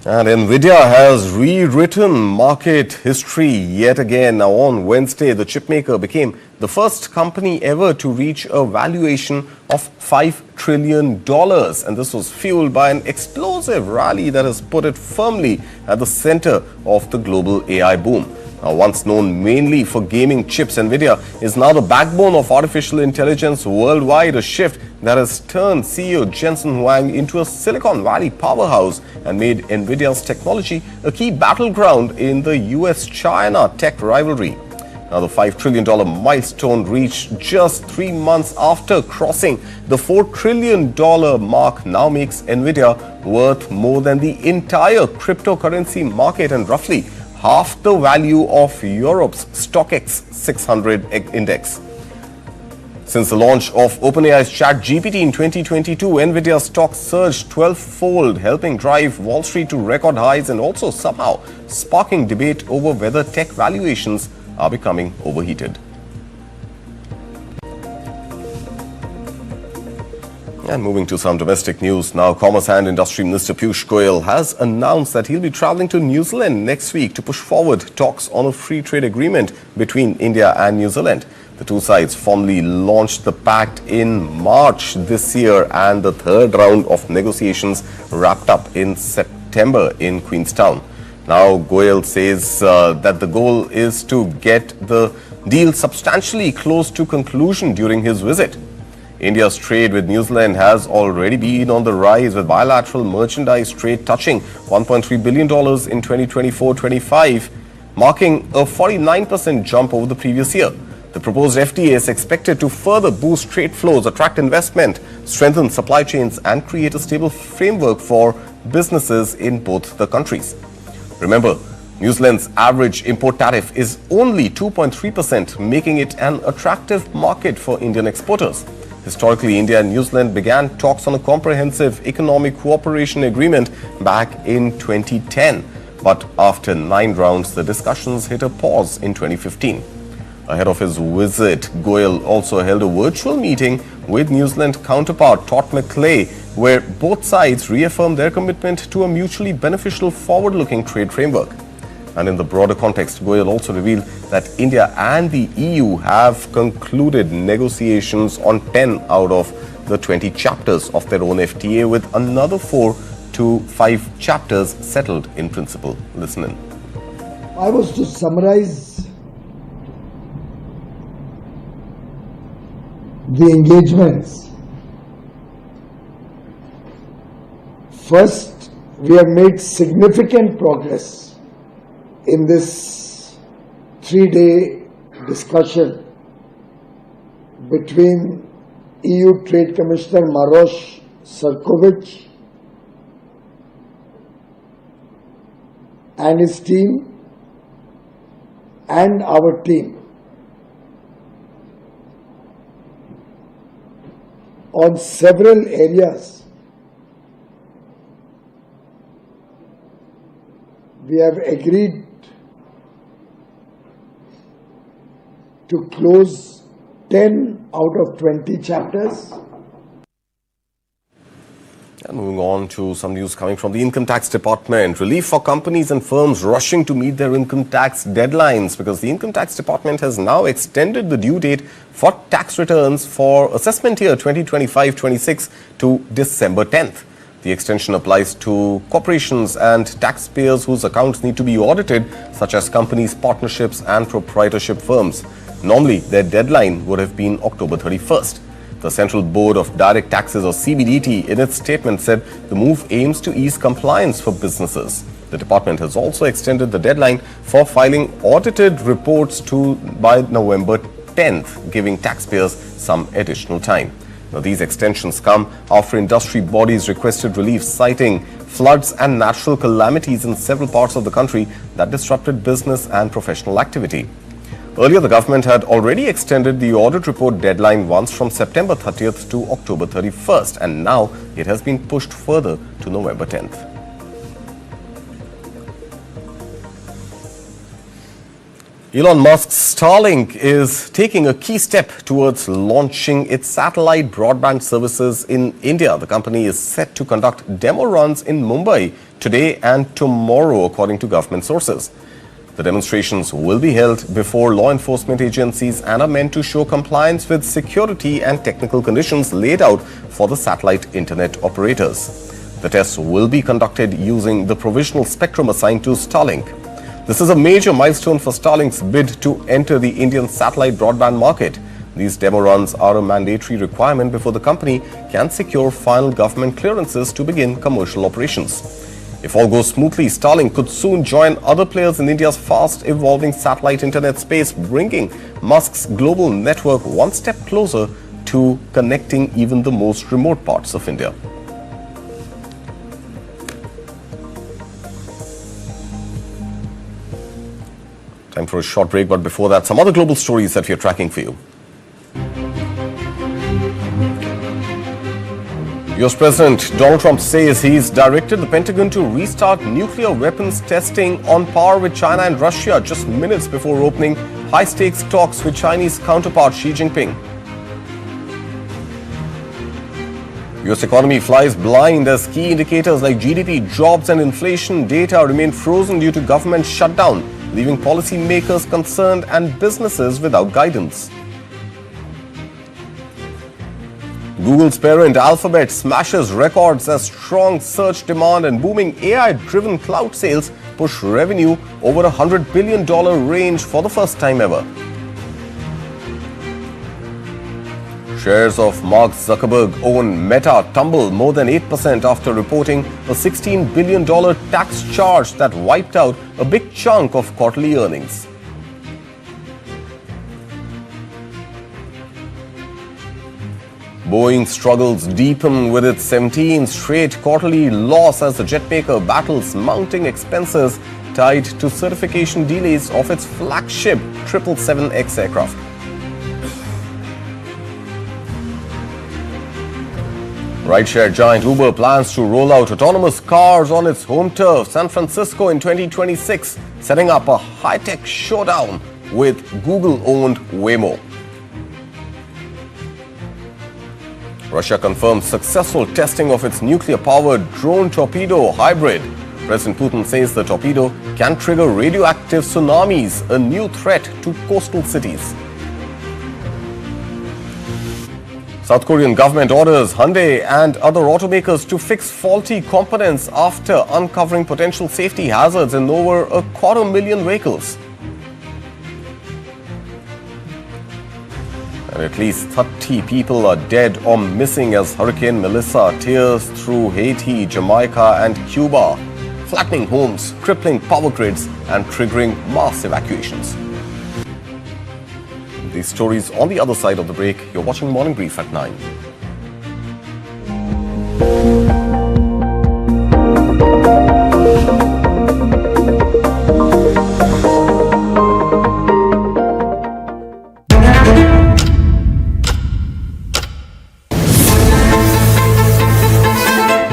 And Nvidia has rewritten market history yet again. Now on Wednesday, the chipmaker became the first company ever to reach a valuation of $5 trillion. And this was fueled by an explosive rally that has put it firmly at the center of the global AI boom. Now, once known mainly for gaming chips, Nvidia is now the backbone of artificial intelligence worldwide, a shift that has turned CEO Jensen Huang into a Silicon Valley powerhouse and made Nvidia's technology a key battleground in the US-China tech rivalry. Now, the $5 trillion milestone reached just 3 months after crossing the $4 trillion mark now makes Nvidia worth more than the entire cryptocurrency market and roughly half the value of Europe's StockX 600 index. Since the launch of OpenAI's ChatGPT in 2022, Nvidia's stock surged 12-fold, helping drive Wall Street to record highs and also somehow sparking debate over whether tech valuations are becoming overheated. And moving to some domestic news now, Commerce and Industry Minister Piyush Goyal has announced that he'll be travelling to New Zealand next week to push forward talks on a free trade agreement between India and New Zealand. The two sides formally launched the pact in March this year, and the third round of negotiations wrapped up in September in Queenstown. Now, Goyal says that the goal is to get the deal substantially close to conclusion during his visit. India's trade with New Zealand has already been on the rise, with bilateral merchandise trade touching $1.3 billion in 2024-25, marking a 49% jump over the previous year. The proposed FTA is expected to further boost trade flows, attract investment, strengthen supply chains, and create a stable framework for businesses in both the countries. Remember, New Zealand's average import tariff is only 2.3%, making it an attractive market for Indian exporters. Historically, India and New Zealand began talks on a comprehensive economic cooperation agreement back in 2010. But after 9 rounds, the discussions hit a pause in 2015. Ahead of his visit, Goyal also held a virtual meeting with New Zealand counterpart Todd McClay, where both sides reaffirmed their commitment to a mutually beneficial forward-looking trade framework. And in the broader context, Goyal also revealed that India and the EU have concluded negotiations on 10 out of the 20 chapters of their own FTA, with another 4 to 5 chapters settled in principle. Listen in. I was to summarize the engagements. First, we have made significant progress in this 3-day discussion between EU Trade Commissioner Maroš Srković and his team and our team on several areas. We have agreed to close 10 out of 20 chapters. And moving on to some news coming from the Income Tax Department. Relief for companies and firms rushing to meet their income tax deadlines, because the Income Tax Department has now extended the due date for tax returns for assessment year 2025-26 to December 10th. The extension applies to corporations and taxpayers whose accounts need to be audited, such as companies, partnerships and proprietorship firms. Normally, their deadline would have been October 31st. The Central Board of Direct Taxes, or CBDT, in its statement said the move aims to ease compliance for businesses. The department has also extended the deadline for filing audited reports by November 10th, giving taxpayers some additional time. Now, these extensions come after industry bodies requested relief, citing floods and natural calamities in several parts of the country that disrupted business and professional activity. Earlier, the government had already extended the audit report deadline once from September 30th to October 31st, and now it has been pushed further to November 10th. Elon Musk's Starlink is taking a key step towards launching its satellite broadband services in India. The company is set to conduct demo runs in Mumbai today and tomorrow, according to government sources. The demonstrations will be held before law enforcement agencies and are meant to show compliance with security and technical conditions laid out for the satellite internet operators. The tests will be conducted using the provisional spectrum assigned to Starlink. This is a major milestone for Starlink's bid to enter the Indian satellite broadband market. These demo runs are a mandatory requirement before the company can secure final government clearances to begin commercial operations. If all goes smoothly, Starlink could soon join other players in India's fast-evolving satellite internet space, bringing Musk's global network one step closer to connecting even the most remote parts of India. Time for a short break, but before that, some other global stories that we are tracking for you. US President Donald Trump says he's directed the Pentagon to restart nuclear weapons testing on par with China and Russia just minutes before opening high-stakes talks with Chinese counterpart Xi Jinping. US economy flies blind as key indicators like GDP, jobs and inflation data remain frozen due to government shutdown, leaving policymakers concerned and businesses without guidance. Google's parent Alphabet smashes records as strong search demand and booming AI-driven cloud sales push revenue over $100 billion range for the first time ever. Shares of Mark Zuckerberg-owned Meta tumbled more than 8% after reporting a $16 billion tax charge that wiped out a big chunk of quarterly earnings. Boeing struggles deepen with its 17th straight quarterly loss as the jetmaker battles mounting expenses tied to certification delays of its flagship 777X aircraft. Rideshare giant Uber plans to roll out autonomous cars on its home turf, San Francisco, in 2026, setting up a high-tech showdown with Google-owned Waymo. Russia confirms successful testing of its nuclear-powered drone torpedo hybrid. President Putin says the torpedo can trigger radioactive tsunamis, a new threat to coastal cities. South Korean government orders Hyundai and other automakers to fix faulty components after uncovering potential safety hazards in over 250,000 vehicles. And at least 30 people are dead or missing as Hurricane Melissa tears through Haiti, Jamaica and Cuba, flattening homes, crippling power grids and triggering mass evacuations. These stories on the other side of the break. You're watching Morning Brief at 9.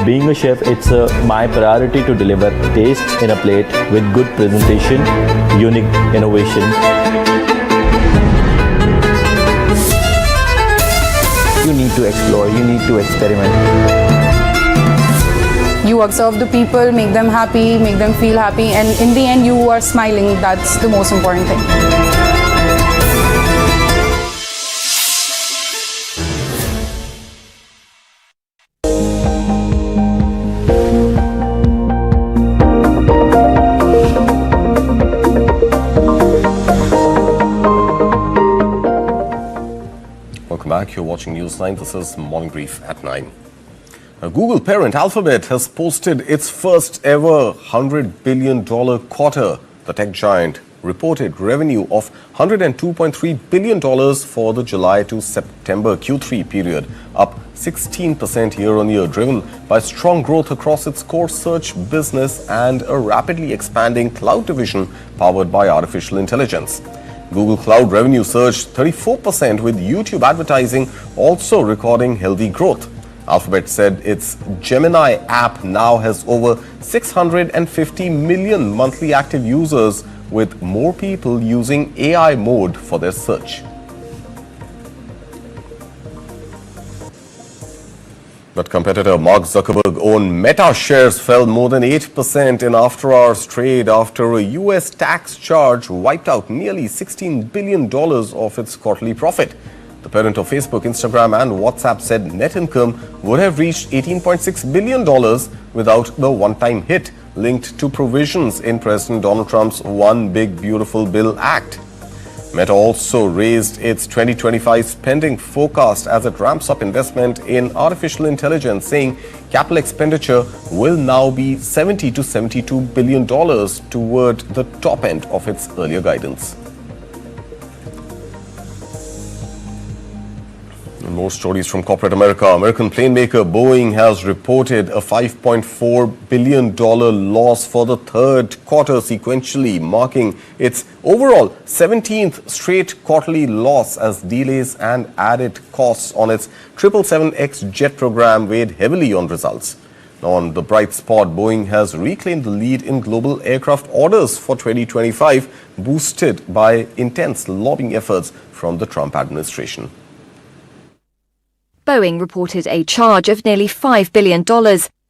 Being a chef, it's my priority to deliver taste in a plate with good presentation, unique innovation. You need to explore, you need to experiment. You observe the people, make them happy, make them feel happy, and in the end you are smiling. That's the most important thing. You're watching News9. This is Morning Brief at 9. Google parent Alphabet has posted its first ever $100 billion quarter. The tech giant reported revenue of $102.3 billion for the July to September Q3 period, up 16% year-on-year, driven by strong growth across its core search business and a rapidly expanding cloud division powered by artificial intelligence. Google Cloud revenue surged 34%, with YouTube advertising also recording healthy growth. Alphabet said its Gemini app now has over 650 million monthly active users, with more people using AI mode for their search. But competitor Mark Zuckerberg-owned Meta shares fell more than 8% in after-hours trade after a U.S. tax charge wiped out nearly $16 billion of its quarterly profit. The parent of Facebook, Instagram and WhatsApp said net income would have reached $18.6 billion without the one-time hit linked to provisions in President Donald Trump's One Big Beautiful Bill Act. Meta also raised its 2025 spending forecast as it ramps up investment in artificial intelligence, saying capital expenditure will now be $70 to $72 billion toward the top end of its earlier guidance. And more stories from corporate America. American plane maker Boeing has reported a $5.4 billion loss for the third quarter sequentially, marking its overall 17th straight quarterly loss as delays and added costs on its 777X jet program weighed heavily on results. Now, on the bright spot, Boeing has reclaimed the lead in global aircraft orders for 2025, boosted by intense lobbying efforts from the Trump administration. Boeing reported a charge of nearly $5 billion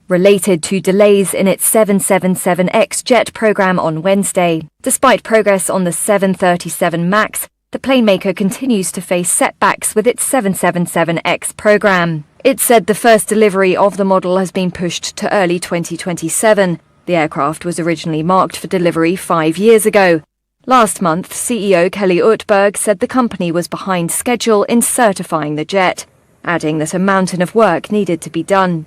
related to delays in its 777X jet program on Wednesday. Despite progress on the 737 MAX, the plane maker continues to face setbacks with its 777X program. It said the first delivery of the model has been pushed to early 2027. The aircraft was originally marked for delivery 5 years ago. Last month, CEO Kelly Ortberg said the company was behind schedule in certifying the jet, adding that a mountain of work needed to be done.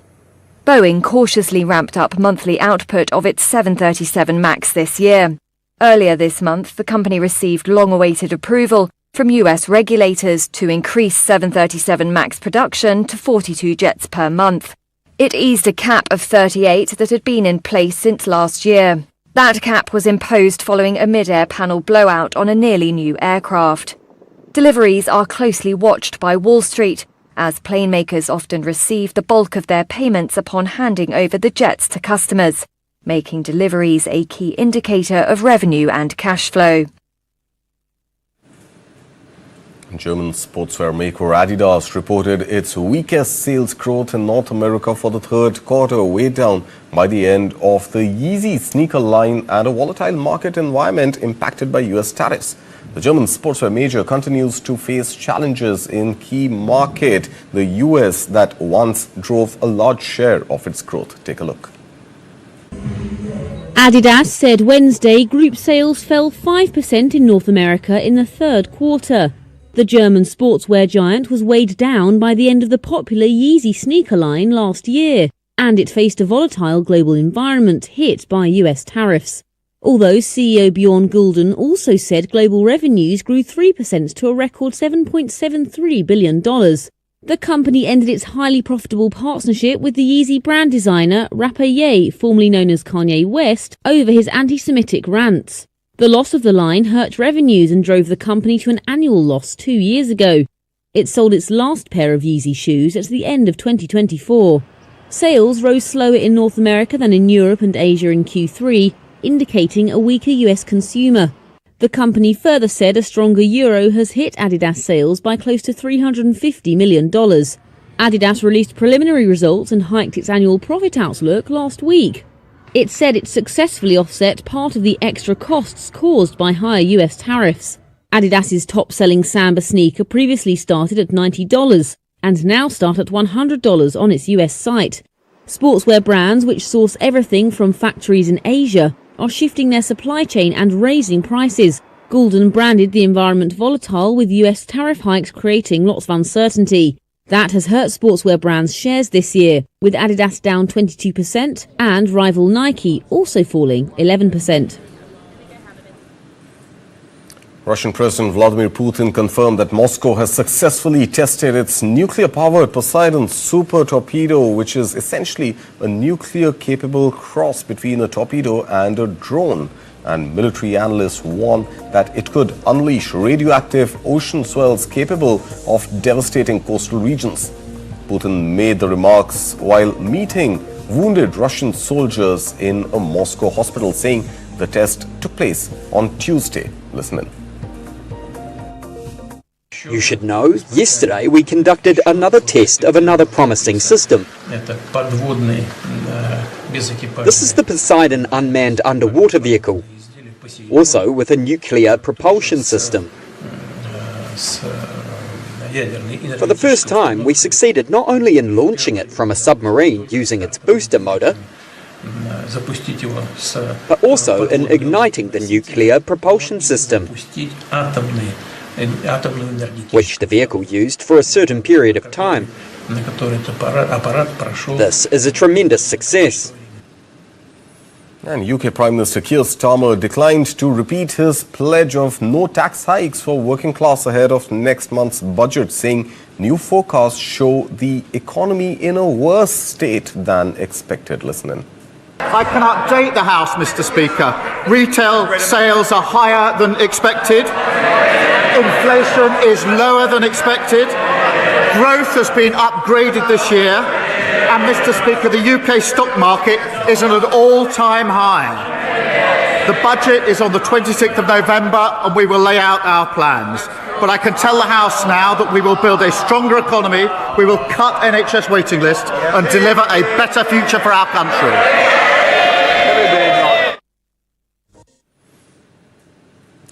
Boeing cautiously ramped up monthly output of its 737 MAX this year. Earlier this month, the company received long-awaited approval from US regulators to increase 737 MAX production to 42 jets per month. It eased a cap of 38 that had been in place since last year. That cap was imposed following a mid-air panel blowout on a nearly new aircraft. Deliveries are closely watched by Wall Street, as plane makers often receive the bulk of their payments upon handing over the jets to customers, making deliveries a key indicator of revenue and cash flow. German sportswear maker Adidas reported its weakest sales growth in North America for the third quarter, weighed down by the end of the Yeezy sneaker line and a volatile market environment impacted by US tariffs. The German sportswear major continues to face challenges in key market, the US, that once drove a large share of its growth. Take a look. Adidas said Wednesday group sales fell 5% in North America in the third quarter. The German sportswear giant was weighed down by the end of the popular Yeezy sneaker line last year, and it faced a volatile global environment hit by US tariffs. Although CEO Bjorn Gulden also said global revenues grew 3% to a record $7.73 billion. The company ended its highly profitable partnership with the Yeezy brand designer rapper Ye, formerly known as Kanye West, over his anti-Semitic rants. The loss of the line hurt revenues and drove the company to an annual loss 2 years ago. It sold its last pair of Yeezy shoes at the end of 2024. Sales rose slower in North America than in Europe and Asia in Q3, indicating a weaker US consumer. The company further said a stronger euro has hit Adidas sales by close to $350 million. Adidas released preliminary results and hiked its annual profit outlook last week. It said it successfully offset part of the extra costs caused by higher US tariffs. Adidas's top-selling Samba sneaker previously started at $90 and now start at $100 on its US site. Sportswear brands, which source everything from factories in Asia, are shifting their supply chain and raising prices. Gulden branded the environment volatile, with US tariff hikes creating lots of uncertainty. That has hurt sportswear brands' shares this year, with Adidas down 22% and rival Nike also falling 11%. Russian President Vladimir Putin confirmed that Moscow has successfully tested its nuclear-powered Poseidon super torpedo, which is essentially a nuclear-capable cross between a torpedo and a drone. And military analysts warn that it could unleash radioactive ocean swells capable of devastating coastal regions. Putin made the remarks while meeting wounded Russian soldiers in a Moscow hospital, saying the test took place on Tuesday. Listen in. You should know, yesterday we conducted another test of another promising system. This is the Poseidon unmanned underwater vehicle, also with a nuclear propulsion system. For the first time, we succeeded not only in launching it from a submarine using its booster motor, but also in igniting the nuclear propulsion system, which the vehicle used for a certain period of time. This is a tremendous success. And UK Prime Minister Keir Starmer declined to repeat his pledge of no tax hikes for working class ahead of next month's budget, saying new forecasts show the economy in a worse state than expected. Listen in. I can update the House, Mr. Speaker. Retail sales are higher than expected. Inflation is lower than expected. Growth has been upgraded this year. And, Mr. Speaker, the UK stock market is at an all-time high. The budget is on the 26th of November, and we will lay out our plans. But I can tell the House now that we will build a stronger economy, we will cut NHS waiting lists, and deliver a better future for our country.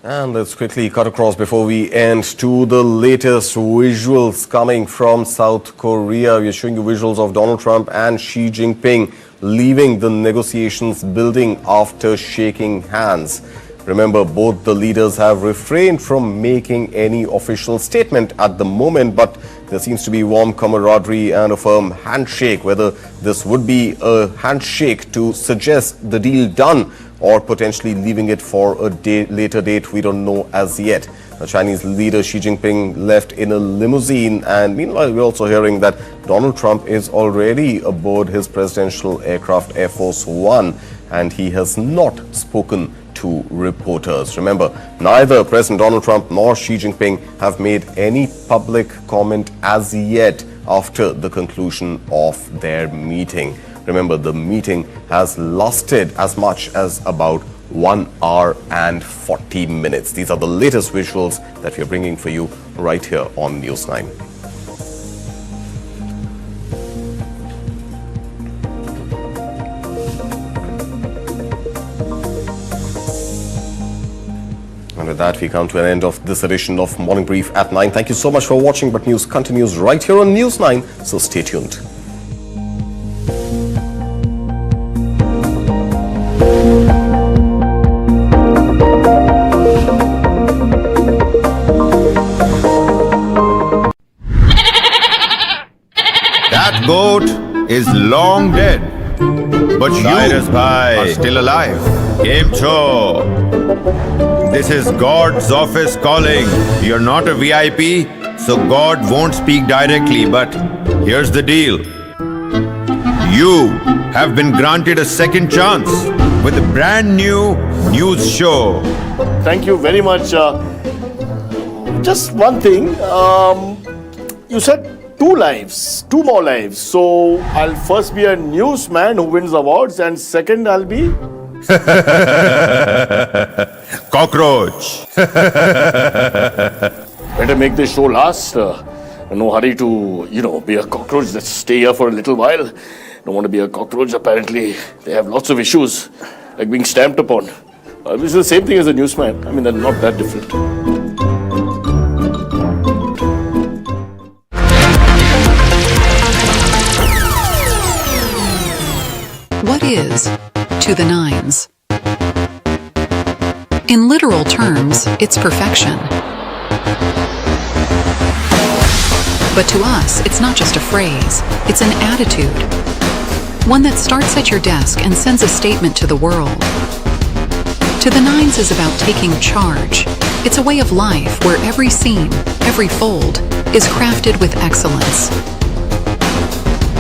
And let's quickly cut across before we end to the latest visuals coming from South Korea. We're showing you visuals of Donald Trump and Xi Jinping leaving the negotiations building after shaking hands. Remember, both the leaders have refrained from making any official statement at the moment, but there seems to be warm camaraderie and a firm handshake. Whether this would be a handshake to suggest the deal done or potentially leaving it for a later date, we don't know as yet. The Chinese leader Xi Jinping left in a limousine, and meanwhile we're also hearing that Donald Trump is already aboard his presidential aircraft Air Force One, and he has not spoken to reporters. Remember, neither President Donald Trump nor Xi Jinping have made any public comment as yet after the conclusion of their meeting. Remember, the meeting has lasted as much as about 1 hour and 40 minutes. These are the latest visuals that we are bringing for you right here on News9. And with that, we come to an end of this edition of Morning Brief at 9. Thank you so much for watching, but news continues right here on News9, so stay tuned. That goat is long dead, but you are still alive. Game show. This is God's office calling. You're not a VIP, so God won't speak directly, but here's the deal. You have been granted a second chance with a brand new news show. Thank you very much. Just one thing. You said two more lives. So I'll first be a newsman who wins awards, and second I'll be cockroach. Better make this show last. No hurry to, be a cockroach. Let's stay here for a little while. Don't want to be a cockroach. Apparently, they have lots of issues, like being stamped upon. Which is the same thing as a newsman. I mean, they're not that different. What is to the nines? In literal terms, it's perfection. But to us, it's not just a phrase, it's an attitude. One that starts at your desk and sends a statement to the world. To the nines is about taking charge. It's a way of life where every scene, every fold, is crafted with excellence.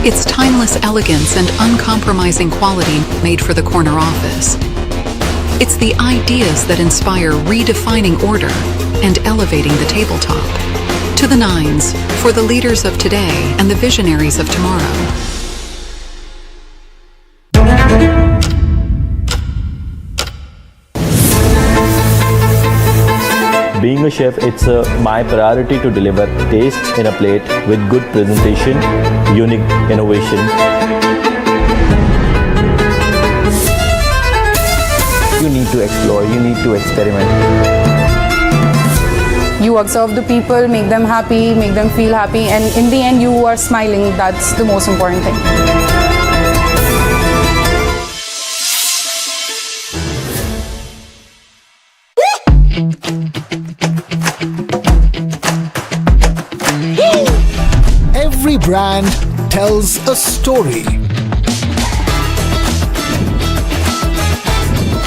It's timeless elegance and uncompromising quality made for the corner office. It's the ideas that inspire redefining order and elevating the tabletop. To the nines, for the leaders of today and the visionaries of tomorrow. Being a chef, it's my priority to deliver taste in a plate with good presentation, unique innovation. You need to explore, you need to experiment. You observe the people, make them happy, make them feel happy, and in the end you are smiling. That's the most important thing. Every brand tells a story.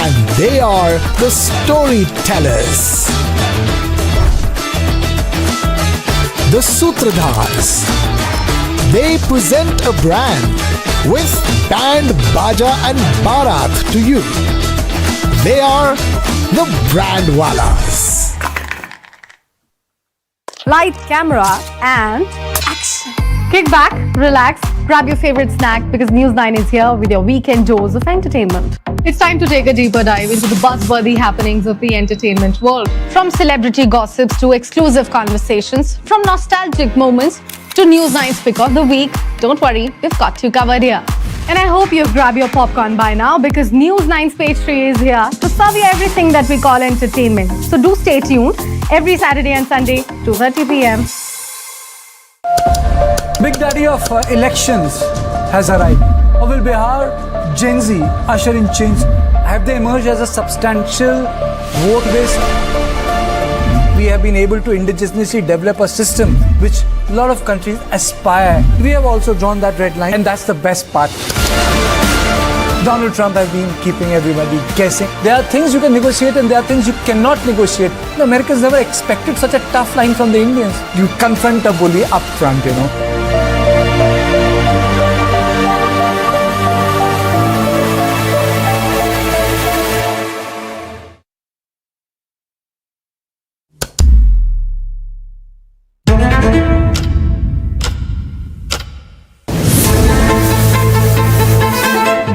And they are the storytellers. The Sutradhars. They present a brand with band, baja and barat to you. They are the Brandwalas. Light, camera and action. Kick back, relax, grab your favorite snack because News9 is here with your weekend dose of entertainment. It's time to take a deeper dive into the buzzworthy happenings of the entertainment world. From celebrity gossips to exclusive conversations, from nostalgic moments to News9's pick of the week. Don't worry, we've got you covered here. And I hope you've grabbed your popcorn by now because News9's page 3 is here to serve you everything that we call entertainment. So do stay tuned every Saturday and Sunday, 2:30 p.m. Big Daddy of elections has arrived. Or will Bihar, Gen Z usher in change? Have they emerged as a substantial vote base? We have been able to indigenously develop a system which a lot of countries aspire. We have also drawn that red line, and that's the best part. Donald Trump has been keeping everybody guessing. There are things you can negotiate and there are things you cannot negotiate. The Americans never expected such a tough line from the Indians. You confront a bully up front,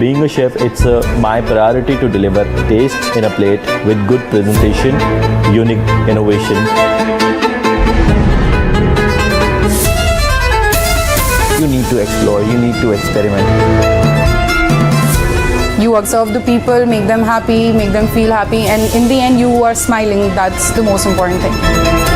Being a chef, it's my priority to deliver taste in a plate with good presentation, unique innovation. You need to explore, you need to experiment. You observe the people, make them happy, make them feel happy, and in the end, you are smiling. That's the most important thing.